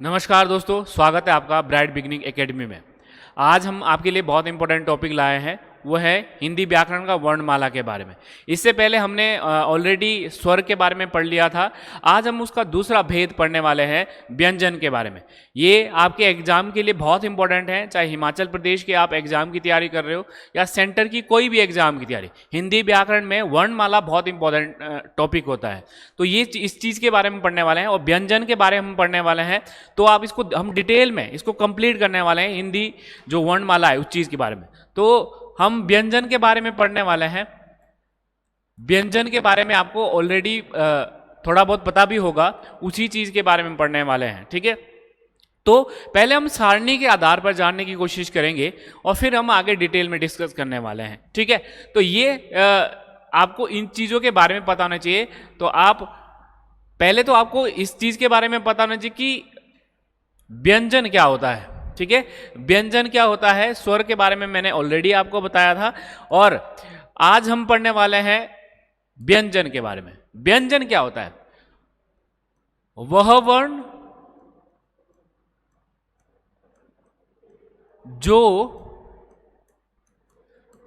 नमस्कार दोस्तों, स्वागत है आपका ब्राइट बिगनिंग एकेडमी में। आज हम आपके लिए बहुत इंपॉर्टेंट टॉपिक लाए हैं, वो है हिंदी व्याकरण का वर्णमाला के बारे में। इससे पहले हमने ऑलरेडी स्वर के बारे में पढ़ लिया था। आज हम उसका दूसरा भेद पढ़ने वाले हैं, व्यंजन के बारे में। ये आपके एग्जाम के लिए बहुत इंपॉर्टेंट है, चाहे हिमाचल प्रदेश के आप एग्जाम की तैयारी कर रहे हो या सेंटर की कोई भी एग्जाम की तैयारी। हिंदी व्याकरण में वर्णमाला बहुत इंपॉर्टेंट टॉपिक होता है, तो ये इस चीज़ के बारे में पढ़ने वाले हैं और व्यंजन के बारे में हम पढ़ने वाले हैं। तो आप इसको हम डिटेल में इसको कंप्लीट करने वाले हैं, हिंदी जो वर्णमाला है उस चीज़ के बारे में। तो हम व्यंजन के बारे में पढ़ने वाले हैं। व्यंजन के बारे में आपको ऑलरेडी थोड़ा बहुत पता भी होगा, उसी चीज़ के बारे में पढ़ने वाले हैं, ठीक है। तो पहले हम सारणी के आधार पर जानने की कोशिश करेंगे और फिर हम आगे डिटेल में डिस्कस करने वाले हैं, ठीक है। तो ये आपको इन चीज़ों के बारे में पता होना चाहिए। तो आप पहले तो आपको इस चीज़ के बारे में पता होना चाहिए कि व्यंजन क्या होता है, ठीक है। व्यंजन क्या होता है, स्वर के बारे में मैंने ऑलरेडी आपको बताया था। और आज हम पढ़ने वाले हैं व्यंजन के बारे में। व्यंजन क्या होता है? वह वर्ण जो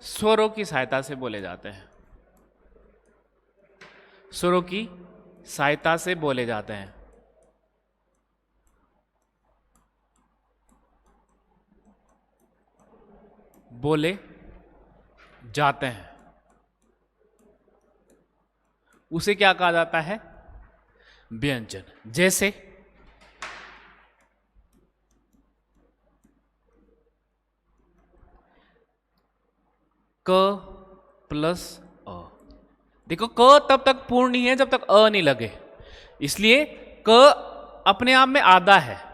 स्वरों की सहायता से बोले जाते हैं, स्वरों की सहायता से बोले जाते हैं। बोले जाते हैं, उसे क्या कहा जाता है? व्यंजन। जैसे क प्लस अ। देखो, क तब तक पूर्ण नहीं है जब तक अ नहीं लगे, इसलिए क अपने आप में आधा है।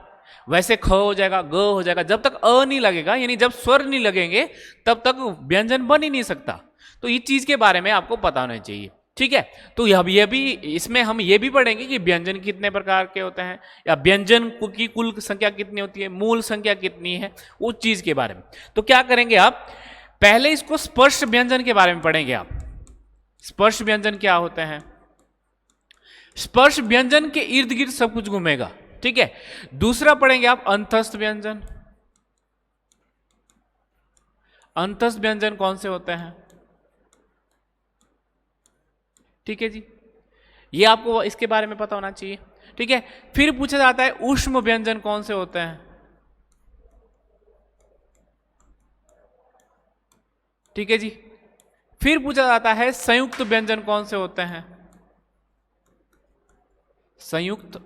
वैसे ख हो जाएगा, ग हो जाएगा, जब तक अ नहीं लगेगा, यानी जब स्वर नहीं लगेंगे तब तक व्यंजन बन ही नहीं सकता। तो इस चीज के बारे में आपको पता होना चाहिए, ठीक है। तो ये भी इसमें हम ये भी पढ़ेंगे कि व्यंजन कितने प्रकार के होते हैं, या व्यंजन की कुल संख्या कितनी होती है, मूल संख्या कितनी है, उस चीज के बारे में। तो क्या करेंगे आप, पहले इसको स्पर्श व्यंजन के बारे में पढ़ेंगे आप। स्पर्श व्यंजन क्या होते हैं? स्पर्श व्यंजन के इर्द गिर्द सब कुछ घूमेगा, ठीक है। दूसरा पढ़ेंगे आप अंतस्थ व्यंजन। अंतस्थ व्यंजन कौन से होते हैं? ठीक है जी, ये आपको इसके बारे में पता होना चाहिए, ठीक है। फिर पूछा जाता है ऊष्म व्यंजन कौन से होते हैं, ठीक है जी। फिर पूछा जाता है संयुक्त व्यंजन कौन से होते हैं, संयुक्त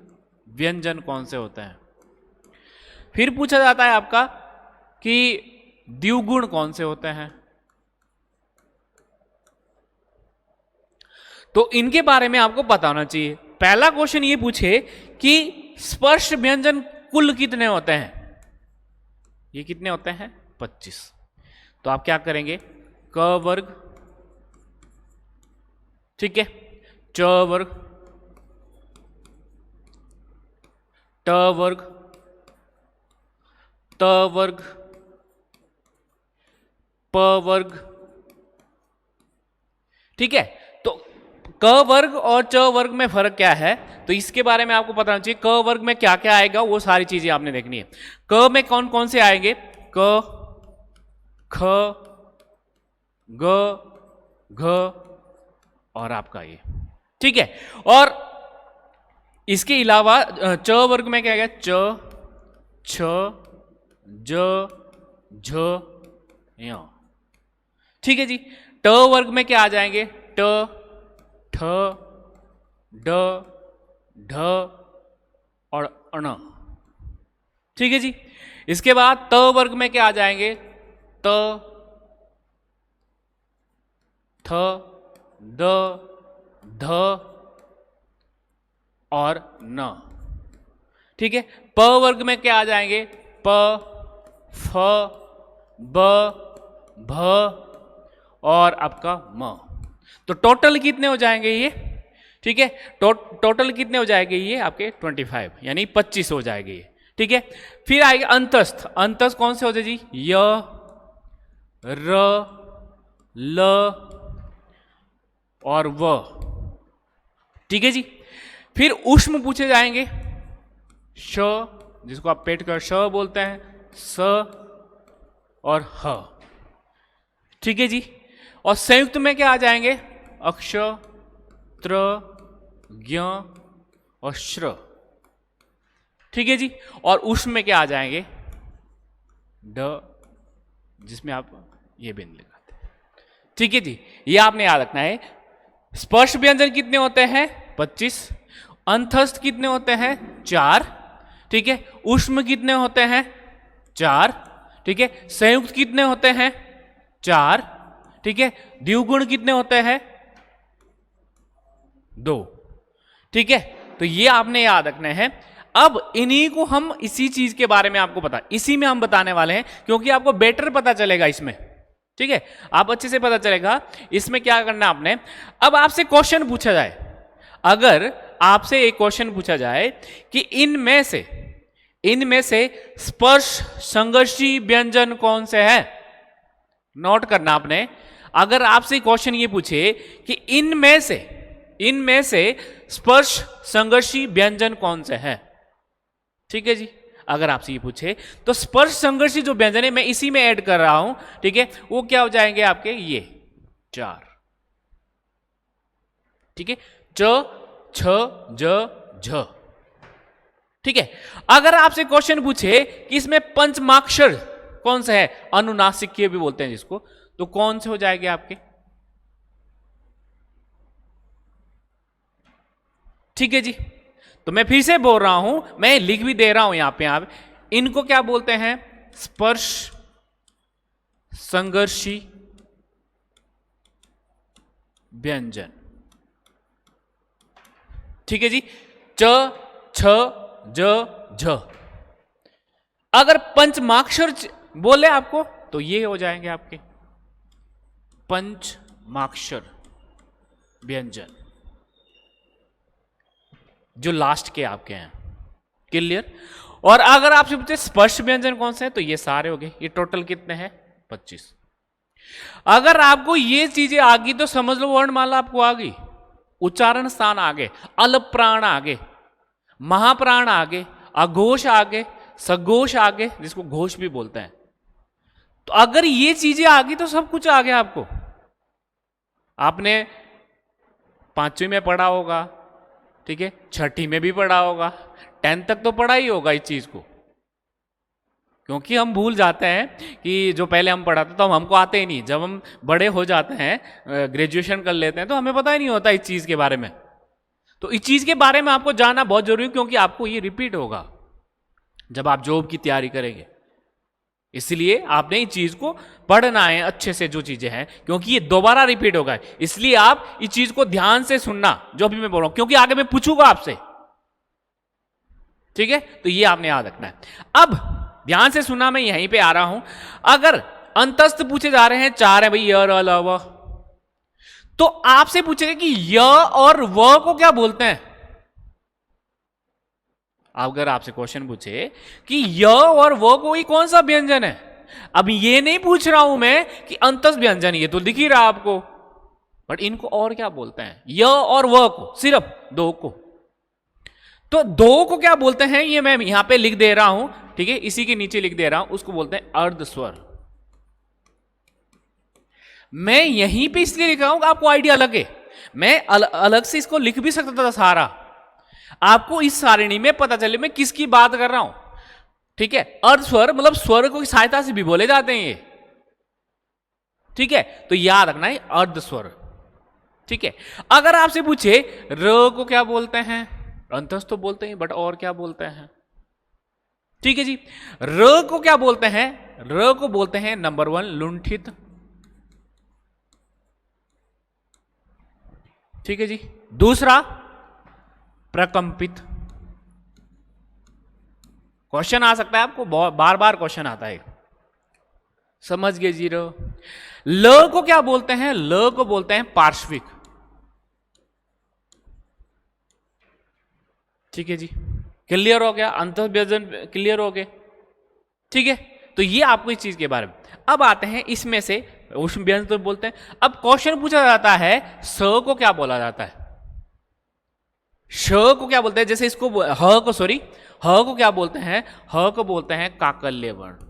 व्यंजन कौन से होते हैं। फिर पूछा जाता है आपका कि द्विगुण कौन से होते हैं। तो इनके बारे में आपको पता होना चाहिए। पहला क्वेश्चन ये पूछे कि स्पर्श व्यंजन कुल कितने होते हैं, ये कितने होते हैं? 25। तो आप क्या करेंगे, क वर्ग, ठीक है, च वर्ग, ट वर्ग, त वर्ग, प वर्ग, ठीक है। तो क वर्ग और च वर्ग में फर्क क्या है, तो इसके बारे में आपको पता होना चाहिए। क वर्ग में क्या क्या आएगा वो सारी चीजें आपने देखनी है। क में कौन कौन से आएंगे? क, ख, ग, घ और आपका ये, ठीक है। और इसके अलावा च वर्ग में क्या आएगा? च, छ, ज, झ, य, ठीक है जी। ट वर्ग में क्या आ जाएंगे? ट, ठ, ड, ढ और अण, ठीक है जी। इसके बाद त वर्ग में क्या आ जाएंगे? त, थ, द, ध और न, ठीक है। प वर्ग में क्या आ जाएंगे? प, फ, ब, भ और आपका म। तो टोटल कितने हो जाएंगे ये, ठीक है। टोटल कितने हो जाएंगे ये आपके? 25, यानी 25 हो जाएंगे ये, ठीक है। फिर आएगा अंतस्थ। अंतस्थ कौन से हो जाए जी? य, र, ल और व, ठीक है जी। फिर ऊष्म पूछे जाएंगे श, जिसको आप पेट कर श बोलते हैं, स और ह। ठीक है जी। और संयुक्त में क्या आ जाएंगे? अक्ष, त्र, ज्ञ और श्र। ठीक है जी। और उष्म में क्या आ जाएंगे? ड, जिसमें आप ये बिंदु लगाते हैं। ठीक है जी। ये आपने याद रखना है। स्पर्श व्यंजन कितने होते हैं? 25। अंतस्थ कितने होते हैं? 4। ठीक है। उष्म कितने होते हैं? 4। ठीक है। संयुक्त कितने होते हैं? 4। ठीक है। द्विगुण कितने होते हैं? 2। ठीक है। तो ये आपने याद रखना है। अब इन्हीं को हम इसी चीज के बारे में आपको इसी में हम बताने वाले हैं, क्योंकि आपको बेटर पता चलेगा इसमें। ठीक है। आप अच्छे से पता चलेगा इसमें क्या करना है आपने। अब आपसे क्वेश्चन पूछा जाए, अगर आपसे एक क्वेश्चन पूछा जाए कि इनमें से स्पर्श संघर्षी व्यंजन कौन से है, नोट करना आपने। अगर आपसे क्वेश्चन ये पूछे कि इनमें से स्पर्श संघर्षी व्यंजन कौन से है, ठीक है जी। अगर आपसे ये पूछे तो स्पर्श संघर्षी जो व्यंजन है मैं इसी में ऐड कर रहा हूं, ठीक है, वो क्या हो जाएंगे आपके? ये 4। ठीक है। च, छ, ज, झ। ठीक है। अगर आपसे क्वेश्चन पूछे कि इसमें पंचमाक्षर कौन सा है, अनुनासिक भी बोलते हैं जिसको, तो कौन से हो जाएंगे आपके? ठीक है जी। तो मैं फिर से बोल रहा हूं, मैं लिख भी दे रहा हूं यहां पे। आप इनको क्या बोलते हैं? स्पर्श संघर्षी व्यंजन। ठीक है जी। च, छ, ज, झ। अगर पंचमाक्षर बोले आपको तो ये हो जाएंगे आपके पंचमाक्षर व्यंजन, जो लास्ट के आपके हैं। क्लियर? और अगर आपसे पूछे स्पर्श व्यंजन कौन से हैं, तो ये सारे हो गए। ये टोटल कितने हैं? 25। अगर आपको ये चीजें आ गई तो समझ लो वर्णमाला आपको आ गई। उच्चारण स्थान आगे, अल्प प्राण आगे, महाप्राण आगे, अघोष आगे, सघोष आगे, जिसको घोष भी बोलते हैं। तो अगर ये चीजें आ गई तो सब कुछ आ गया आपको। आपने 5वीं में पढ़ा होगा, ठीक है, 6ठी में भी पढ़ा होगा, 10th तक तो पढ़ा ही होगा इस चीज को। क्योंकि हम भूल जाते हैं कि जो पहले हम पढ़ाते तो हमको आते ही नहीं। जब हम बड़े हो जाते हैं, ग्रेजुएशन कर लेते हैं, तो हमें पता ही नहीं होता इस चीज के बारे में। तो इस चीज के बारे में आपको जानना बहुत जरूरी है, क्योंकि आपको ये रिपीट होगा जब आप जॉब की तैयारी करेंगे। इसलिए आपने इस चीज को पढ़ना है अच्छे से, जो चीजें हैं, क्योंकि ये दोबारा रिपीट होगा। इसलिए आप इस चीज को ध्यान से सुनना जो अभी मैं बोल रहा हूं, क्योंकि आगे मैं पूछूंगा आपसे। ठीक है। तो ये आपने याद रखना है। अब ध्यान से सुना, मैं यहीं पे आ रहा हूं। अगर अंतस्थ पूछे जा रहे हैं, 4 है भाई, य, र, ल, व, तो आपसे पूछेगा कि य और व को क्या बोलते हैं। अगर आपसे क्वेश्चन पूछे कि य और व को ही कौन सा व्यंजन है, अब ये नहीं पूछ रहा हूं मैं कि अंतस्थ व्यंजन, ये तो दिख ही रहा आपको, बट इनको और क्या बोलते हैं? य और व को, सिर्फ 2 को। तो 2 को क्या बोलते हैं, ये मैं यहां पे लिख दे रहा हूं। ठीक है। इसी के नीचे लिख दे रहा हूं, उसको बोलते हैं अर्ध स्वर। मैं यहीं पे इसलिए लिख रहा हूं कि आपको आइडिया लगे। मैं अलग से इसको लिख भी सकता था सारा, आपको इस सारिणी में पता चले मैं किसकी बात कर रहा हूं। ठीक है। अर्ध स्वर मतलब स्वर को सहायता से भी बोले जाते हैं ये। ठीक है। तो याद रखना है अर्ध स्वर। ठीक है। अगर आपसे पूछे र को क्या बोलते हैं, अंतस्थ तो बोलते हैं, बट और क्या बोलते हैं? ठीक है जी। र को क्या बोलते हैं? र को बोलते हैं नंबर 1 लुंठित। ठीक है जी। दूसरा प्रकंपित। क्वेश्चन आ सकता है आपको, बार बार क्वेश्चन आता है, समझ गए जीरो। ल को क्या बोलते हैं? ल को बोलते हैं पार्श्विक। ठीक है जी। क्लियर हो गया? अंतस्थ व्यंजन क्लियर हो गए। ठीक है। तो ये आपको इस चीज के बारे में। अब आते हैं इसमें से उष्ण व्यंजन तो बोलते हैं। अब क्वेश्चन पूछा जाता है स को क्या बोला जाता है, श को क्या बोलते हैं? जैसे इसको ह को, सॉरी, ह को क्या बोलते हैं? ह को बोलते हैं काकल्य वर्ण।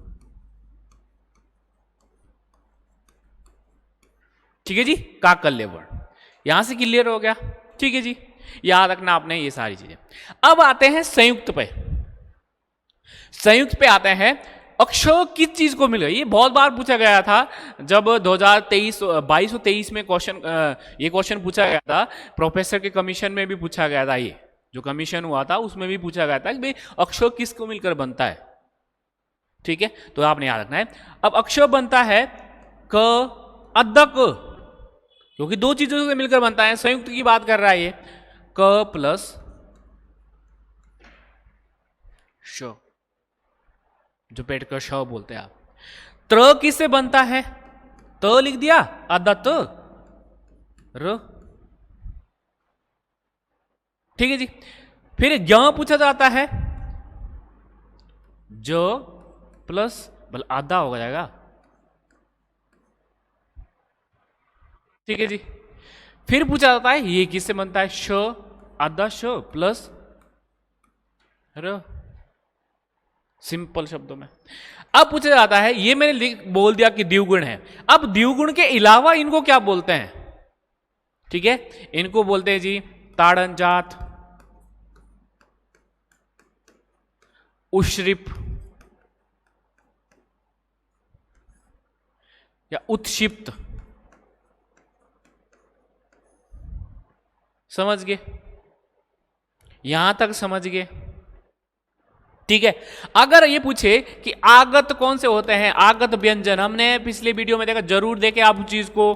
ठीक है जी, काकल्य वर्ण। यहां से क्लियर हो गया? ठीक है जी, याद रखना आपने ये सारी चीजें। अब आते हैं संयुक्त पे। संयुक्त पे आते हैं, अक्षर किस चीज को मिले? ये बहुत बार पूछा गया था, जब 2023 22 और 23 में ये क्वेश्चन पूछा गया था। प्रोफेसर के कमीशन में भी पूछा गया था, ये जो कमीशन हुआ था उसमें भी पूछा गया था कि भाई अक्षर किसको मिलकर बनता है। ठीक है, तो आपने याद रखना है। अब अक्षर बनता है क अदक, क्योंकि दो चीजों से मिलकर बनता है, संयुक्त की बात कर रहा है ये। क प्लस श, जो पेट का श बोलते हैं आप। त्र किससे बनता है? त लिख दिया, अदत र। ठीक है जी, फिर ज्ञ पूछा जाता है, ज प्लस बल आधा हो जाएगा। ठीक है जी, फिर पूछा जाता है ये किससे बनता है? श, आधा श प्लस र, सिंपल शब्दों में। अब पूछा जाता है, ये मैंने बोल दिया कि द्विगुण है, अब द्विगुण के अलावा इनको क्या बोलते हैं? ठीक है, इनको बोलते हैं जी ताड़न जात, उश्रिप या उत्क्षिप्त। समझ गए? यहां तक समझ गए? ठीक है, अगर ये पूछे कि आगत कौन से होते हैं, आगत व्यंजन, हमने पिछले वीडियो में देखा, जरूर देखे आप उस चीज को।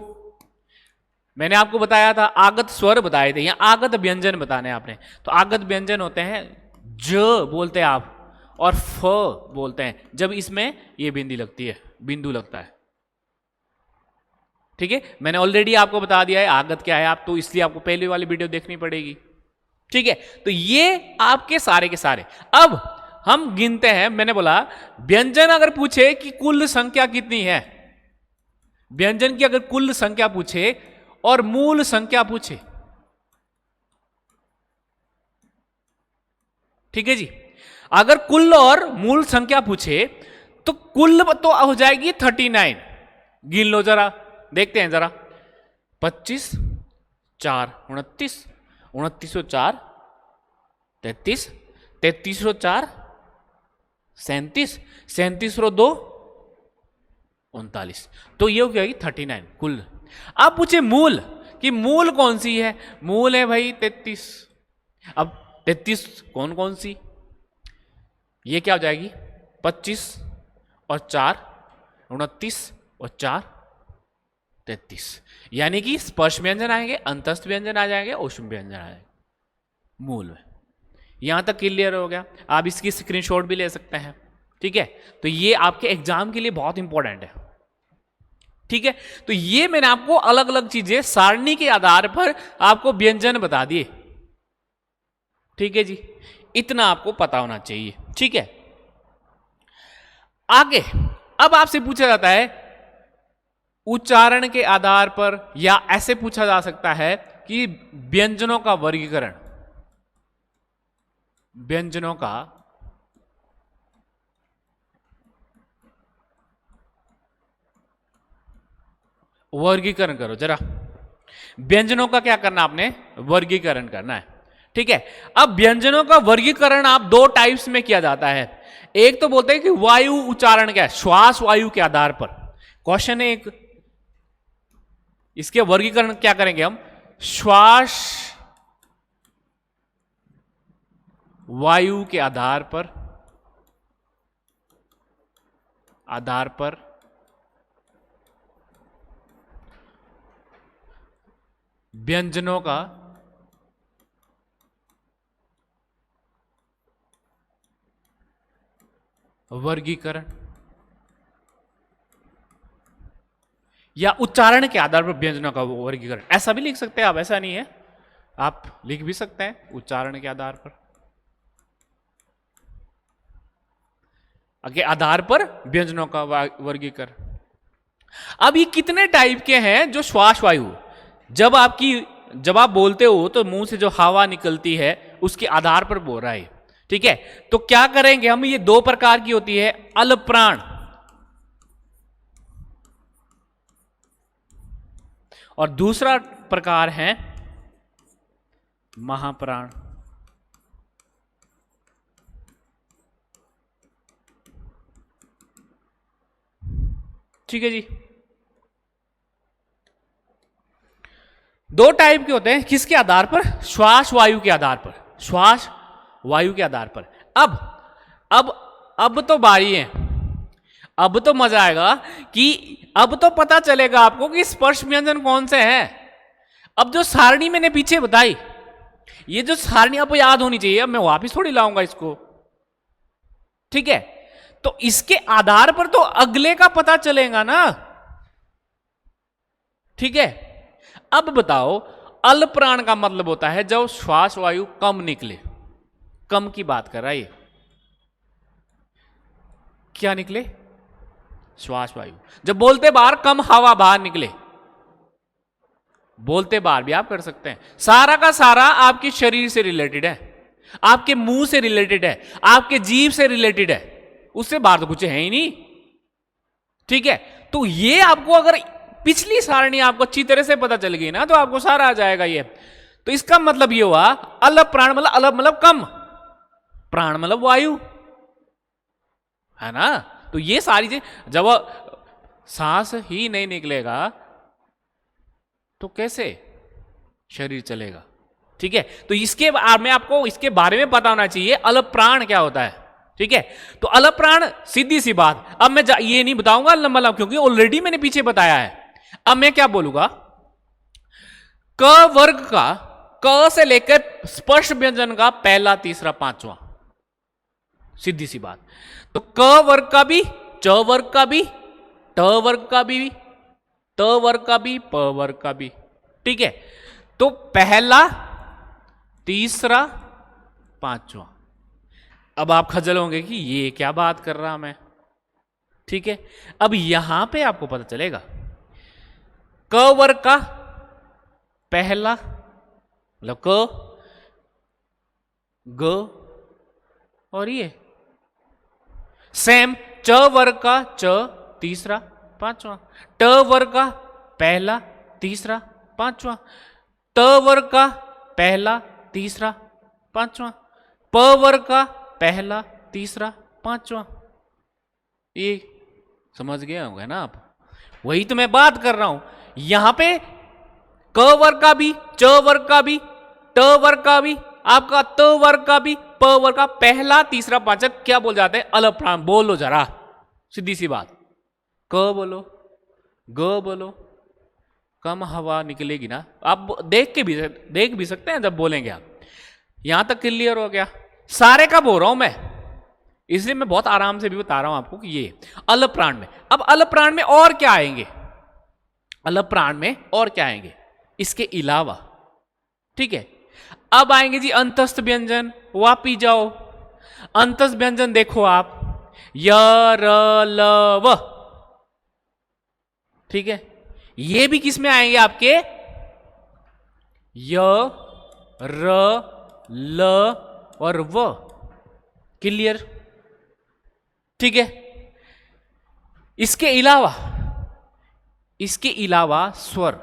मैंने आपको बताया था आगत स्वर बताए थे, यहां आगत व्यंजन बताने आपने। तो आगत व्यंजन होते हैं, ज बोलते हैं आप और फ बोलते हैं जब इसमें ये बिंदी लगती है, बिंदु लगता है। ठीक है, मैंने ऑलरेडी आपको बता दिया है आगत क्या है, आप तो इसलिए आपको पहले वाली वीडियो देखनी पड़ेगी। ठीक है, तो ये आपके सारे के सारे। अब हम गिनते हैं, मैंने बोला व्यंजन अगर पूछे कि कुल संख्या कितनी है, व्यंजन की अगर कुल संख्या पूछे और मूल संख्या पूछे, ठीक है जी, अगर कुल और मूल संख्या पूछे तो कुल तो हो जाएगी 39। गिन लो जरा, देखते हैं जरा। 25 4 29, 29 4 33, 33 4 37, 37 2 39, तो ये हो गया 39 कुल। अब पूछे मूल, कि मूल कौन सी है? मूल है भाई 33। अब 33 कौन कौन सी? ये क्या हो जाएगी? 25 और 4 29 और 4 33, यानी कि स्पर्श व्यंजन आएंगे, अंतस्थ व्यंजन आ जाएंगे, औष्म व्यंजन आ जाएंगे मूल में। यहां तक क्लियर हो गया? आप इसकी स्क्रीनशॉट भी ले सकते हैं। ठीक है, तो ये आपके एग्जाम के लिए बहुत इंपॉर्टेंट है। ठीक है, तो ये मैंने आपको अलग अलग चीजें सारणी के आधार पर आपको व्यंजन बता दिए। ठीक है जी, इतना आपको पता होना चाहिए। ठीक है, आगे अब आपसे पूछा जाता है उच्चारण के आधार पर, या ऐसे पूछा जा सकता है कि व्यंजनों का वर्गीकरण, व्यंजनों का वर्गीकरण करो जरा। व्यंजनों का क्या करना आपने? वर्गीकरण करना है। ठीक है, अब व्यंजनों का वर्गीकरण आप दो टाइप्स में किया जाता है। एक तो बोलते हैं कि वायु उच्चारण क्या है, श्वास वायु के आधार पर। क्वेश्चन है एक, इसके वर्गीकरण क्या करेंगे हम? श्वास वायु के आधार पर व्यंजनों का वर्गीकरण, या उच्चारण के आधार पर व्यंजनों का वर्गीकरण। ऐसा भी लिख सकते हैं आप, ऐसा नहीं है, आप लिख भी सकते हैं उच्चारण के आधार पर, के आधार पर व्यंजनों का वर्गीकरण। अब ये कितने टाइप के हैं? जो श्वास वायु, जब आप बोलते हो तो मुंह से जो हवा निकलती है उसके आधार पर बोल रहा है। ठीक है, तो क्या करेंगे हम, ये दो प्रकार की होती है, अल्पप्राण और दूसरा प्रकार है महाप्राण। ठीक है जी, दो टाइप के होते हैं, किसके आधार पर, श्वास वायु के आधार पर, श्वास वायु के आधार पर। अब तो बारी है, अब तो मजा आएगा कि अब तो पता चलेगा आपको कि स्पर्श व्यंजन कौन से हैं। अब जो सारणी मैंने पीछे बताई, ये जो सारणी आपको याद होनी चाहिए, अब मैं वापिस थोड़ी लाऊंगा इसको। ठीक है, तो इसके आधार पर तो अगले का पता चलेगा ना। ठीक है, अब बताओ, अल्पप्राण का मतलब होता है जब श्वास वायु कम निकले, कम की बात कर रहा है ये, क्या निकले, श्वास वायु। जब बोलते बार कम हवा बाहर निकले, बोलते बार भी आप कर सकते हैं, सारा का सारा आपके शरीर से रिलेटेड है, आपके मुंह से रिलेटेड है, आपके जीभ से रिलेटेड है, उससे बाहर तो कुछ है ही नहीं। ठीक है, तो ये आपको अगर पिछली सारणी आपको अच्छी तरह से पता चल गई ना, तो आपको सारा आ जाएगा ये। तो इसका मतलब ये हुआ, अल्प प्राण मतलब, अल्प मतलब कम, प्राण मतलब वायु, है ना। तो ये सारी चीज, जब सांस ही नहीं निकलेगा तो कैसे शरीर चलेगा। ठीक है, तो इसके में आपको इसके बारे में पता होना चाहिए, अल्प प्राण क्या होता है। ठीक है, तो अल्प प्राण सीधी सी बात, अब मैं ये नहीं बताऊंगा लंबा लंबा, क्योंकि ऑलरेडी मैंने पीछे बताया है। अब मैं क्या बोलूंगा, क वर्ग का, क से लेकर स्पर्श व्यंजन का पहला तीसरा पांचवा, सीधी सी बात। तो क वर्ग का भी, च वर्ग का भी, ट वर्ग का भी, त वर्ग का भी, प वर्ग का भी। ठीक है, तो पहला तीसरा पांचवा। अब आप खजल होंगे कि ये क्या बात कर रहा मैं। ठीक है, अब यहां पे आपको पता चलेगा, क वर्ग का पहला मतलब क, ग और ये सेम, च वर्ग का च तीसरा पांचवा, ट वर्ग का पहला तीसरा पांचवा, त वर्ग का पहला तीसरा पांचवा, प वर्ग का पहला तीसरा पांचवा। ये समझ गए होंगे ना आप, वही तो मैं बात कर रहा हूं। यहां पे क वर्ग का भी, च वर्ग का भी, ट वर्ग का भी, आपका त वर्ग का भी, प वर्ग का पहला तीसरा पांचवा क्या बोल जाते हैं, अल्प प्राण। बोलो जरा, सीधी सी बात, क बोलो, ग बोलो, कम हवा निकलेगी ना। आप देख भी सकते हैं जब बोलेंगे आप। यहां तक क्लियर हो गया, सारे का बोल रहा हूं मैं, इसलिए मैं बहुत आराम से भी बता रहा हूं आपको कि ये अल्प प्राण में। अब अल्प प्राण में और क्या आएंगे, अल्प प्राण में और क्या आएंगे इसके अलावा। ठीक है, अब आएंगे जी अंतस्थ व्यंजन। वापी जाओ, अंतस्थ व्यंजन देखो आप, य र ल व। ठीक है, ये भी किस में आएंगे आपके, य र ल और व। क्लियर। ठीक है, इसके अलावा स्वर।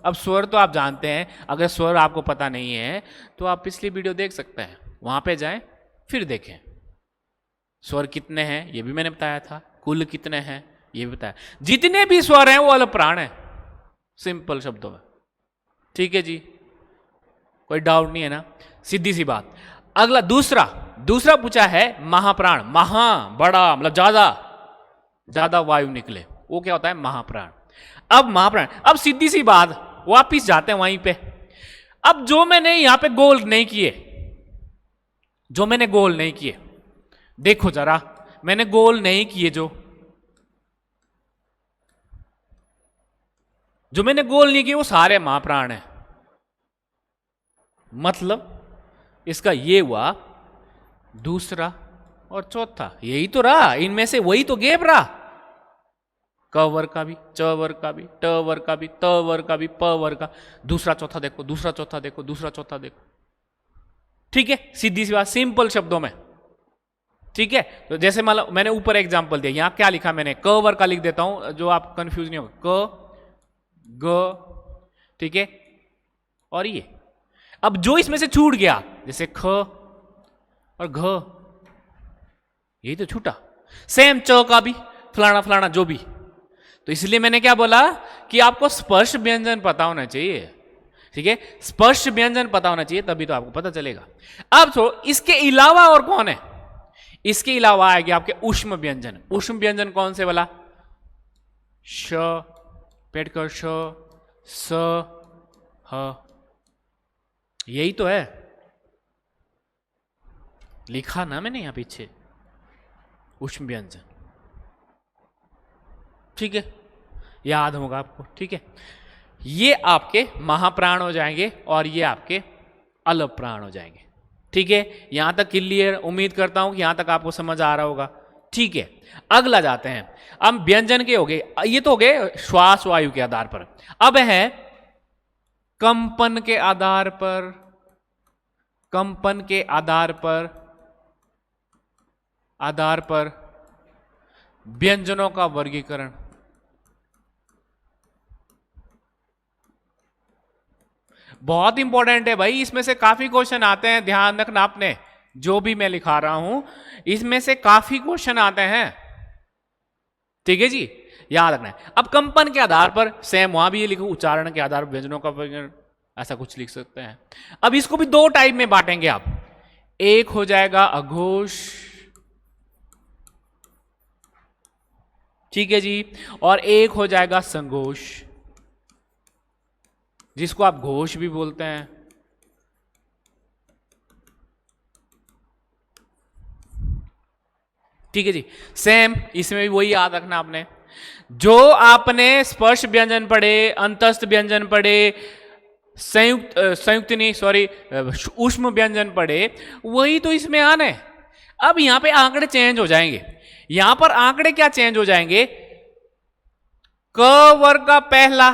अब स्वर तो आप जानते हैं, अगर स्वर आपको पता नहीं है तो आप पिछली वीडियो देख सकते हैं, वहां पे जाएं फिर देखें। स्वर कितने हैं ये भी मैंने बताया था, कुल कितने हैं ये भी बताया। जितने भी स्वर हैं वो अल्प प्राण है, सिंपल शब्दों में। ठीक है जी, कोई डाउट नहीं है ना, सीधी सी बात। अगला दूसरा पूछा है महाप्राण। महा बड़ा मतलब ज्यादा वायु निकले, वो क्या होता है, महाप्राण। अब महाप्राण, अब सीधी सी बात, वापिस जाते हैं वहीं पे। अब जो मैंने यहां पे गोल नहीं किए, देखो जरा, मैंने गोल नहीं किए, जो मैंने गोल नहीं किए वो सारे महाप्राण हैं। मतलब इसका ये हुआ दूसरा और चौथा, यही तो रहा, इनमें से वही तो गैप रहा। क वर्ग का भी, च वर्ग का भी, ट वर्ग का भी, त वर्ग का भी, प वर्ग का, दूसरा चौथा देखो, दूसरा चौथा देखो, दूसरा चौथा देखो। ठीक है, सीधी सी बात, सिंपल शब्दों में। ठीक है। तो जैसे मान लो मैंने ऊपर एग्जांपल दिया, यहां क्या लिखा मैंने, क वर्ग का लिख देता हूं जो आप कंफ्यूज नहीं होगा, क ग, ठीक है। और ये अब जो इसमें से छूट गया, जैसे ख और घ, यही तो छूटा। सेम च का भी फलाना फलाना जो भी। तो इसलिए मैंने क्या बोला कि आपको स्पर्श व्यंजन पता होना चाहिए, ठीक है। स्पर्श व्यंजन पता होना चाहिए तभी तो आपको पता चलेगा। अब तो इसके अलावा और कौन है, इसके अलावा आएगी आपके ऊष्म व्यंजन। ऊष्म व्यंजन कौन से वाला, श, पेट कर श, स, ह, यही तो है, लिखा ना मैंने यहां पीछे ऊष्म व्यंजन, ठीक है, याद होगा आपको, ठीक है। ये आपके महाप्राण हो जाएंगे और ये आपके अलप प्राण हो जाएंगे, ठीक है। यहां तक क्लियर, उम्मीद करता हूं कि यहां तक आपको समझ आ रहा होगा, ठीक है। अगला जाते हैं, अब व्यंजन के हो गए, ये तो हो गए श्वास वायु के आधार पर। अब है कंपन के आधार पर, कंपन के आधार पर व्यंजनों का वर्गीकरण। बहुत इंपॉर्टेंट है भाई, इसमें से काफी क्वेश्चन आते हैं, ध्यान रखना आपने, जो भी मैं लिखा रहा हूं इसमें से काफी क्वेश्चन आते हैं, ठीक है जी, याद रखना है। अब कंपन के आधार पर सेम वहां भी ये लिखो, उच्चारण के आधार पर व्यंजनों का वर्गीकरण, ऐसा कुछ लिख सकते हैं। अब इसको भी दो टाइप में बांटेंगे आप, एक हो जाएगा अघोष, ठीक है जी, और एक हो जाएगा संघोष, जिसको आप घोष भी बोलते हैं, ठीक है जी। सेम इसमें भी वही याद रखना आपने, जो आपने स्पर्श व्यंजन पढ़े, अंतस्थ व्यंजन पढ़े, संयुक्त नहीं सॉरी ऊष्म व्यंजन पढ़े, वही तो इसमें आना है। अब यहां पे आंकड़े चेंज हो जाएंगे, यहां पर आंकड़े क्या चेंज हो जाएंगे, क वर्ग का पहला,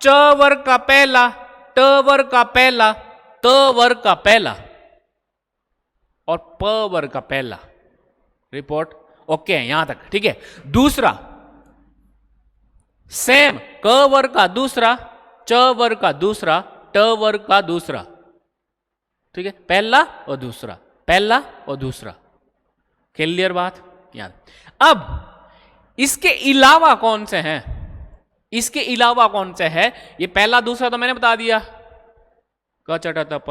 च वर्ग का पहला, ट वर्ग का पहला, त वर्ग का पहला और प वर्ग का पहला। रिपोर्ट ओके है यहां तक, ठीक है। दूसरा सेम क वर्ग का दूसरा, च वर्ग का दूसरा, ट वर्ग का दूसरा, ठीक है, पहला और दूसरा, पहला और दूसरा, क्लियर बात याद। अब इसके अलावा कौन से हैं, इसके अलावा कौन से है, ये पहला दूसरा तो मैंने बता दिया, क चटा तप।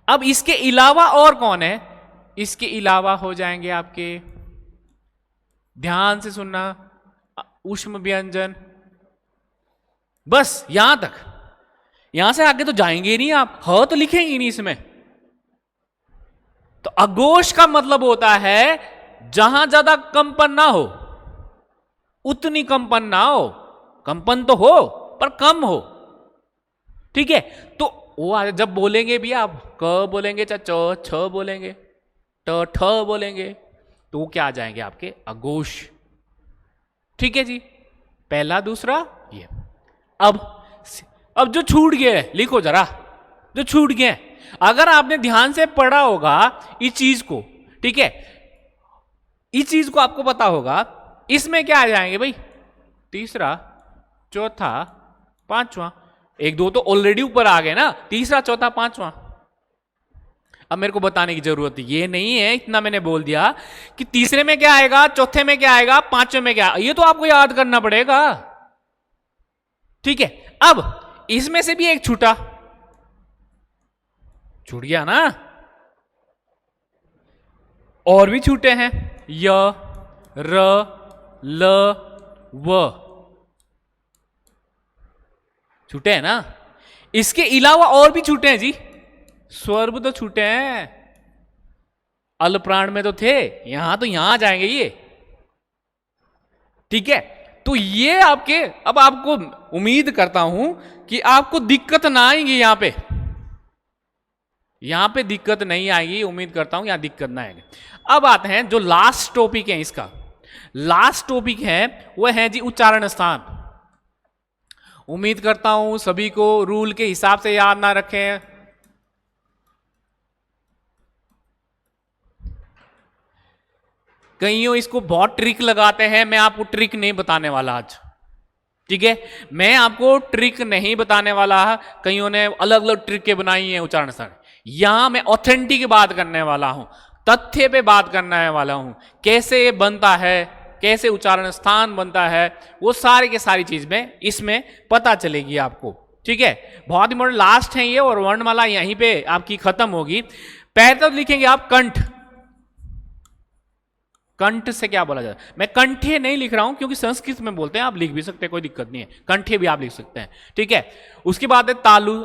अब इसके अलावा और कौन है, इसके अलावा हो जाएंगे आपके, ध्यान से सुनना, ऊष्म व्यंजन, बस यहां तक, यहां से आगे तो जाएंगे ही नहीं आप, ह तो लिखेंगे नहीं इसमें। तो अघोष का मतलब होता है जहां ज्यादा कंपन ना हो, उतनी कंपन ना हो, कंपन तो हो पर कम हो, ठीक है। तो वो जब बोलेंगे भी आप, क बोलेंगे चाहे च, छ बोलेंगे, ट, ठ बोलेंगे, तो वो क्या आ जाएंगे आपके अघोष, ठीक है जी, पहला दूसरा ये। अब जो छूट गया लिखो जरा, जो छूट गया, अगर आपने ध्यान से पढ़ा होगा इस चीज को, ठीक है, इस चीज को आपको पता होगा, इसमें क्या आ जाएंगे भाई, तीसरा, चौथा, पांचवा, एक दो तो ऑलरेडी ऊपर आ गए ना, तीसरा चौथा पांचवा। अब मेरे को बताने की जरूरत ये नहीं है, इतना मैंने बोल दिया कि तीसरे में क्या आएगा, चौथे में क्या आएगा, पांचवें में क्या आएगा, ये तो आपको याद करना पड़ेगा, ठीक है। अब इसमें से भी एक छूटा, छूट गया ना, और भी छूटे हैं, य, र, ल, व, छूटे हैं ना। इसके अलावा और भी छूटे हैं जी, स्वर तो छूटे हैं, अल प्राण में तो थे, यहां तो यहां जाएंगे ये, ठीक है। तो ये आपके, अब आपको उम्मीद करता हूं कि आपको दिक्कत ना आएगी, यहां पे दिक्कत नहीं आएगी, उम्मीद करता हूं यहां दिक्कत ना आएगी। अब आते हैं जो लास्ट टॉपिक है, इसका लास्ट टॉपिक है वह है जी उच्चारण स्थान। उम्मीद करता हूं सभी को रूल के हिसाब से याद ना रखें। कईयों इसको बहुत ट्रिक लगाते हैं, मैं आपको ट्रिक नहीं बताने वाला आज, ठीक है। मैं आपको ट्रिक नहीं बताने वाला। कईयों ने अलग अलग ट्रिकें बनाई हैं उच्चारण स्थान। यहां मैं ऑथेंटिक बात करने वाला हूं, तथ्य पे बात करने वाला हूं, कैसे ये बनता है, कैसे उच्चारण स्थान बनता है, वो सारी की सारी चीज में इसमें पता चलेगी आपको, ठीक है। बहुत इंपॉर्टेंट लास्ट है ये, और वर्णमाला यहीं पे आपकी खत्म होगी। पहले तो लिखेंगे आप कंठ। कंठ से क्या बोला जाता है? मैं कंठे नहीं लिख रहा हूं क्योंकि संस्कृत में बोलते हैं, आप लिख भी सकते हैं, कोई दिक्कत नहीं है, कंठे भी आप लिख सकते हैं, ठीक है। उसके बाद है तालु,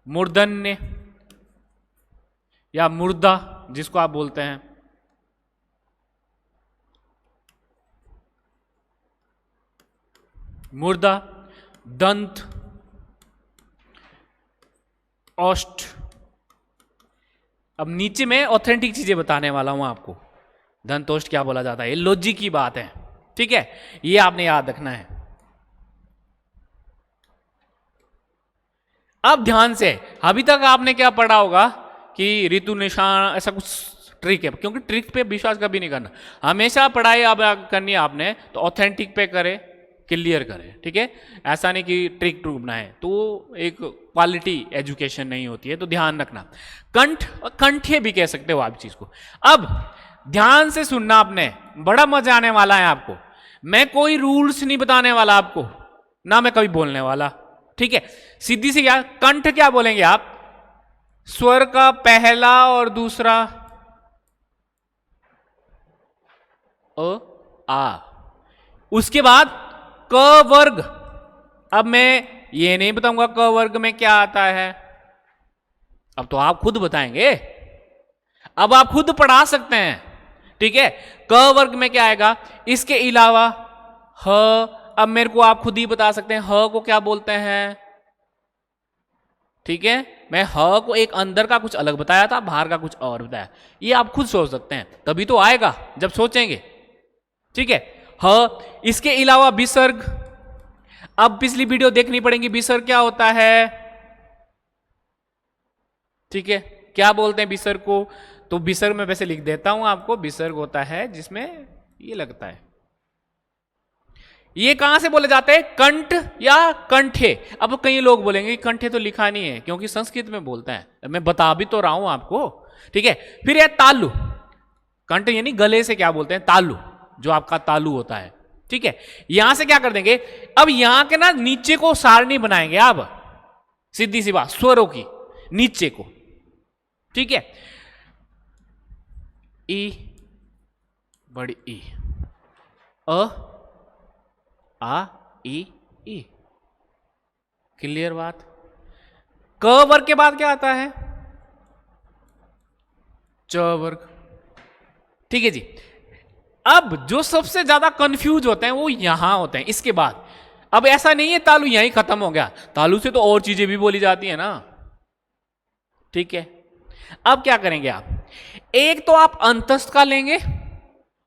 मूर्धन्य या मुर्दा जिसको आप बोलते हैं, मुर्दा, दंत, ओष्ठ। अब नीचे में ऑथेंटिक चीजें बताने वाला हूं आपको। दंतोष्ठ क्या बोला जाता है, ये लॉजिक की बात है, ठीक है, ये आपने याद रखना है। अब ध्यान से, अभी तक आपने क्या पढ़ा होगा कि ऋतु निशान ऐसा कुछ ट्रिक है, क्योंकि ट्रिक पे विश्वास कभी नहीं करना। हमेशा पढ़ाई अब करनी है आपने तो ऑथेंटिक पे करे, क्लियर करे, ठीक है। ऐसा नहीं कि ट्रिक ट्रूक बनाए, तो एक क्वालिटी एजुकेशन नहीं होती है, तो ध्यान रखना। कंठ, कंठे भी कह सकते हो आप चीज को। अब ध्यान से सुनना आपने, बड़ा मजा आने वाला है आपको। मैं कोई रूल्स नहीं बताने वाला आपको, ना मैं कभी बोलने वाला, ठीक है। सीधी सी क्या, कंठ क्या बोलेंगे आप? स्वर का पहला और दूसरा अ आ, उसके बाद क वर्ग। अब मैं ये नहीं बताऊंगा क वर्ग में क्या आता है, अब तो आप खुद बताएंगे, अब आप खुद पढ़ा सकते हैं, ठीक है। क वर्ग में क्या आएगा? इसके अलावा ह, अब मेरे को आप खुद ही बता सकते हैं ह को क्या बोलते हैं, ठीक है। मैं ह को एक अंदर का कुछ अलग बताया था, बाहर का कुछ और बताया, ये आप खुद सोच सकते हैं, तभी तो आएगा जब सोचेंगे, ठीक है। ह, इसके अलावा विसर्ग। अब पिछली वीडियो देखनी पड़ेगी, विसर्ग क्या होता है, ठीक है, क्या बोलते हैं विसर्ग को? तो विसर्ग में वैसे लिख देता हूं आपको, विसर्ग होता है जिसमें ये लगता है। ये कहां से बोले जाते हैं? कंठ या कंठे। अब कई लोग बोलेंगे कंठे तो लिखा नहीं है, क्योंकि संस्कृत में बोलते हैं, मैं बता भी तो रहा हूं आपको, ठीक है। फिर है तालु। कंठ यानी गले से क्या बोलते हैं? तालु, जो आपका तालु होता है, ठीक है। यहां से क्या कर देंगे, अब यहां के ना नीचे को सारणी बनाएंगे आप, सीधी सी बात, स्वरों की नीचे को, ठीक है। ई, बड़ी ई, अ, आ, ई। क्लियर बात? क वर्ग के बाद क्या आता है? च वर्ग, ठीक है जी। अब जो सबसे ज्यादा कंफ्यूज होते हैं वो यहां होते हैं, इसके बाद। अब ऐसा नहीं है तालु यहीं खत्म हो गया, तालु से तो और चीजें भी बोली जाती है ना, ठीक है। अब क्या करेंगे आप, एक तो आप अंतस्थ का लेंगे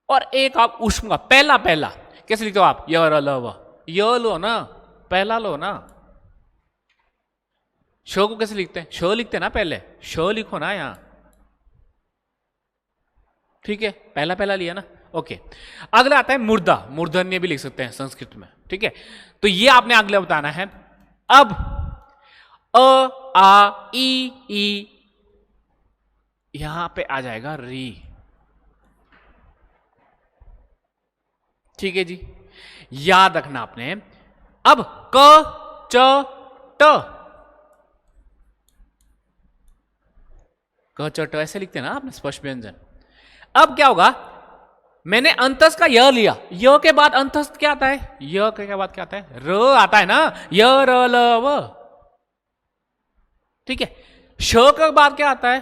और एक आप उष्म का। पहला पहला कैसे लिखते हो आप? य र ल व, य लो ना, पहला लो ना। श को कैसे लिखते हैं? श लिखते हैं ना, पहले श लिखो ना यहां, ठीक है, पहला पहला लिया ना, ओके। अगला आता है मुर्दा, मूर्धन्य भी लिख सकते हैं संस्कृत में, ठीक है। तो ये आपने अगला बताना है। अब अ, आ, ई, यहां पे आ जाएगा री, ठीक है जी, याद रखना आपने। अब क, च, ट, क, च, ट ऐसे लिखते हैं ना आपने, स्पष्ट व्यंजन। अब क्या होगा, मैंने अंतस्थ का य लिया, य के बाद अंतस्थ क्या आता है? य के बाद क्या आता है? र आता है ना, य र ल व, ठीक है। श के बाद क्या आता है?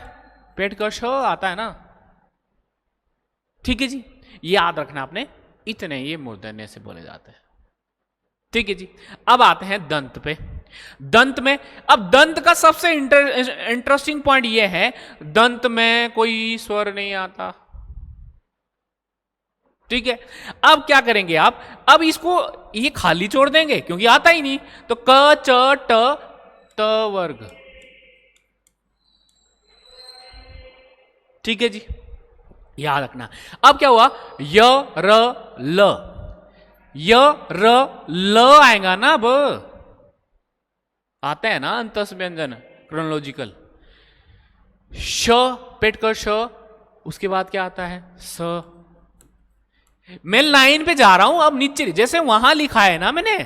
पेट का श आता है ना, ठीक है जी। याद रखना आपने, इतने ये मूर्धन्य से बोले जाते हैं, ठीक है जी। अब आते हैं दंत पे। दंत में, अब दंत का सबसे इंटरेस्टिंग पॉइंट ये है, दंत में कोई स्वर नहीं आता, ठीक है। अब क्या करेंगे आप, अब इसको ये खाली छोड़ देंगे क्योंकि आता ही नहीं, तो क, च, ट, त वर्ग, ठीक है जी। याद रखना। अब क्या हुआ, य र ल, य र ल आएगा ना, अब आते हैं ना अंतस व्यंजन क्रोनोलॉजिकल। श पेट कर श, उसके बाद क्या आता है स। मैं लाइन पे जा रहा हूं, अब नीचे जैसे वहां लिखा है ना मैंने,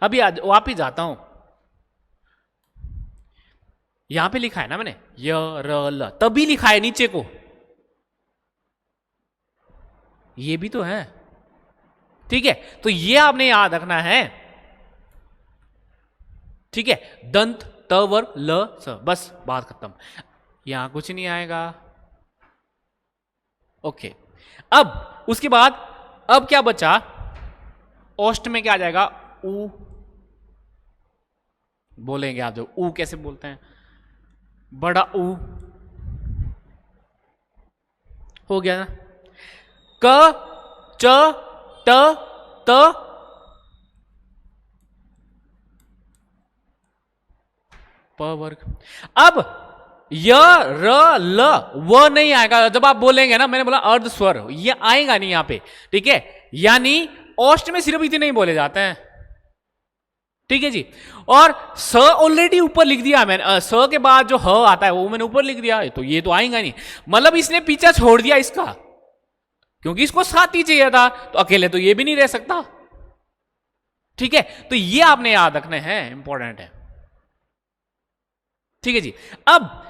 अभी वापिस जाता हूं, यहां पे लिखा है ना मैंने य र ल, तभी लिखा है नीचे को, ये भी तो है। ठीक है, तो ये आपने याद रखना है। ठीक है, दंत तवर ल स, बस बात खत्म, यहां कुछ नहीं आएगा। ओके, अब उसके बाद अब क्या बचा, ओष्ठ में क्या आ जाएगा, ऊ बोलेंगे आप, जो ऊ कैसे बोलते हैं, बड़ा ऊ हो गया ना। क च ट त, प वर्ग। अब य र ल व नहीं आएगा, जब आप बोलेंगे ना, मैंने बोला अर्ध स्वर, ये आएगा नहीं यहां पे। ठीक है, यानी ओष्ठ में सिर्फ इतने ही बोले जाते हैं। ठीक है जी, और स ऑलरेडी ऊपर लिख दिया मैंने, स के बाद जो ह आता है वो मैंने ऊपर लिख दिया, तो ये तो आएगा नहीं, मतलब इसने पीछा छोड़ दिया इसका, क्योंकि इसको साथ ही चाहिए था, तो अकेले तो ये भी नहीं रह सकता। ठीक है, तो ये आपने याद रखने हैं, इंपॉर्टेंट है। ठीक है जी, अब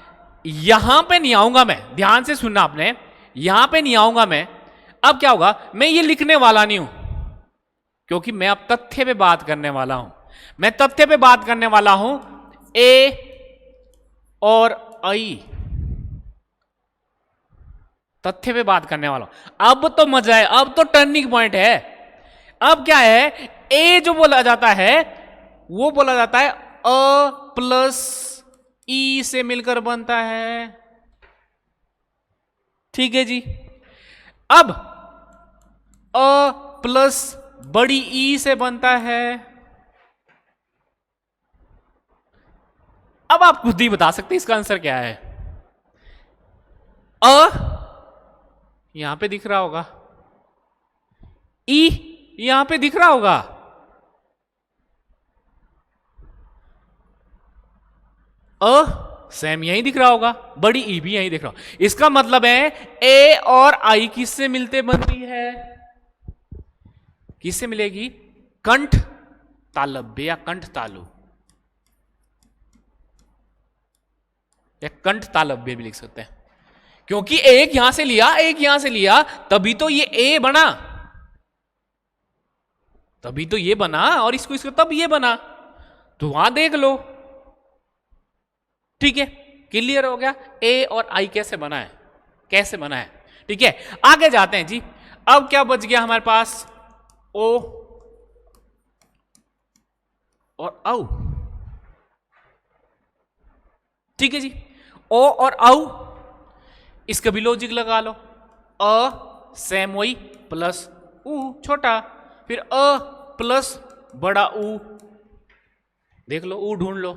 यहां पे नहीं आऊंगा मैं, ध्यान से सुनना आपने, यहां पे नहीं आऊंगा मैं। अब क्या होगा, मैं ये लिखने वाला नहीं हूं, क्योंकि मैं अब तथ्य पे बात करने वाला हूं, मैं तथ्य पे बात करने वाला हूं, ए और आई, तथ्य पे बात करने वाला हूं। अब तो मजा है, अब तो टर्निंग पॉइंट है। अब क्या है, ए जो बोला जाता है वो बोला जाता है अ प्लस ई से मिलकर बनता है। ठीक है जी, अब अ प्लस बड़ी ई से बनता है। अब आप खुद ही बता सकते हैं इसका आंसर क्या है। अ यहां पे दिख रहा होगा, ई यहां पे दिख रहा होगा, सेम यही दिख रहा होगा, बड़ी ई भी यही दिख रहा होगा। इसका मतलब है ए और आई किससे मिलते बनती है, किससे मिलेगी, कंठ तालव्य या कंठ तालु, या कंठ तालव्य भी लिख सकते हैं, क्योंकि एक यहां से लिया एक यहां से लिया, तभी तो ये ए बना, तभी तो ये बना, और इसको इसको तब ये बना, तो वहां देख लो। ठीक है, क्लियर हो गया ए और आई कैसे बना है, कैसे बना है। ठीक है, आगे जाते हैं जी। अब क्या बच गया हमारे पास, ओ और औ। ठीक है जी, ओ और औ, इसका भी लॉजिक लगा लो, अ सेम वही प्लस ऊ छोटा, फिर अ प्लस बड़ा ऊ, देख लो ऊ ढूंढ लो।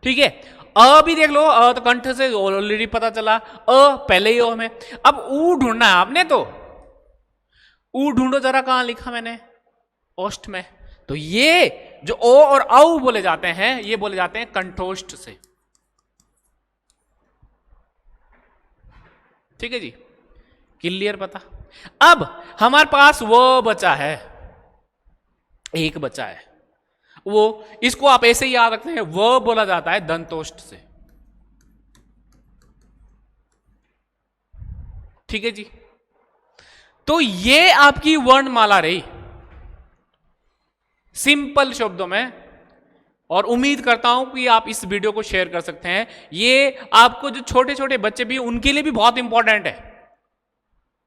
ठीक है, अ भी देख लो, अ तो कंठ से ऑलरेडी पता चला, अ पहले ही हो हमें। अब ऊ ढूंढना है आपने, तो ऊ ढूंढो जरा, कहां लिखा मैंने, ओष्ठ में। तो ये जो ओ और औ बोले जाते हैं, ये बोले जाते हैं कंठोष्ठ से। ठीक है जी, क्लियर पता। अब हमारे पास वो बचा है, एक बचा है, वो इसको आप ऐसे ही याद रखते हैं, वो बोला जाता है दंतोष्ठ से। ठीक है जी, तो ये आपकी वर्णमाला रही सिंपल शब्दों में, और उम्मीद करता हूं कि आप इस वीडियो को शेयर कर सकते हैं। ये आपको जो छोटे छोटे बच्चे भी, उनके लिए भी बहुत इंपॉर्टेंट है,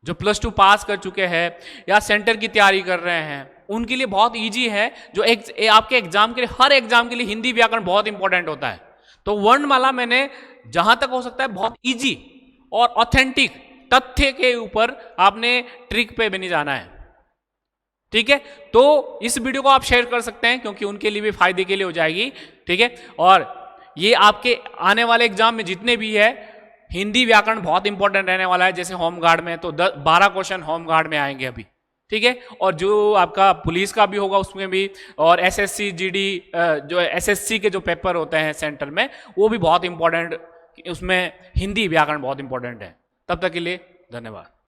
जो +2 पास कर चुके हैं या सेंटर की तैयारी कर रहे हैं, उनके लिए बहुत इजी है। जो आपके एग्जाम के लिए, हर एग्जाम के लिए हिंदी व्याकरण बहुत इंपॉर्टेंट होता है। तो वर्णमाला मैंने जहां तक हो सकता है बहुत इजी और ऑथेंटिक तथ्य के ऊपर आपने ट्रिक पे भी नहीं जाना है। ठीक है, तो इस वीडियो को आप शेयर कर सकते हैं, क्योंकि उनके लिए भी फायदे के लिए हो जाएगी। ठीक है, और ये आपके आने वाले एग्जाम में जितने भी है हिंदी व्याकरण बहुत इंपॉर्टेंट रहने वाला है, जैसे होम गार्ड में तो 12 क्वेश्चन होम गार्ड में आएंगे अभी, ठीक है। और जो आपका पुलिस का भी होगा उसमें भी, और एसएससी जीडी जो एसएससी के जो पेपर होते हैं सेंटर में, वो भी बहुत इंपॉर्टेंट, उसमें हिंदी व्याकरण बहुत इंपॉर्टेंट है। तब तक के लिए धन्यवाद।